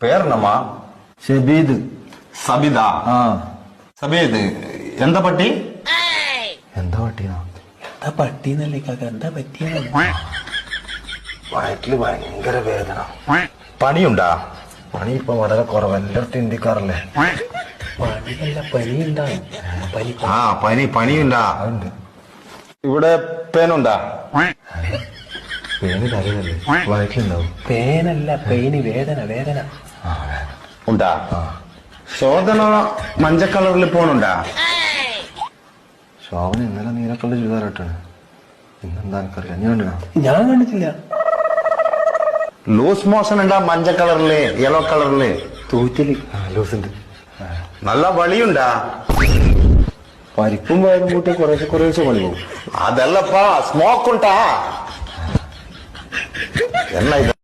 പേരെന്നമ്മാ? ഷബീദ്. സബിത. ആ. സബീദ്, എന്താ പട്ടി? എന്താ പട്ടിയാ? എന്താ പട്ടിന്നല്ലേ കാക്ക, എന്താ പറ്റിയ? വയറ്റില് ഭയങ്കര വേദന. പണിയുണ്ടാ? പണി ഇപ്പൊ വളരെ കുറവ്, എല്ലായിടത്തും ഇന്ത്യക്കാറല്ലേ. പണിയല്ല, പനി ഉണ്ടാവും. പനിയുണ്ടാ? അതുണ്ട്. ഇവിടെ പേനുണ്ടാ? പേന് തലയല്ലേ, വയറ്റിലുണ്ടാവും. പേനല്ല, പെയിന്, വേദന വേദന. ഉണ്ടാ? ശോധന മഞ്ഞ കളറിൽ പോണുണ്ടാ? ശോഭന ഇന്നലെ നീലക്കുള്ള ചുരിദാറിട്ടാണ്. ഇന്നെന്താ എനിക്കറിയാം, ഞാൻ കണ്ടിനാ? ഞാൻ കണ്ടിട്ടില്ല. ലൂസ് മോഷൻ ഉണ്ടാ? മഞ്ഞ കളറില്, യെല്ലോ കളറില് തൂറ്റല്. ലൂസുണ്ട്. നല്ല വളിയുണ്ടാ? പരിപ്പും വയറും കൂട്ടി കുറേശ്ശെ പണി പോകും. അതല്ലപ്പാ, സ്മോക്ക് ഉണ്ടാ? എന്നാ ഇത്?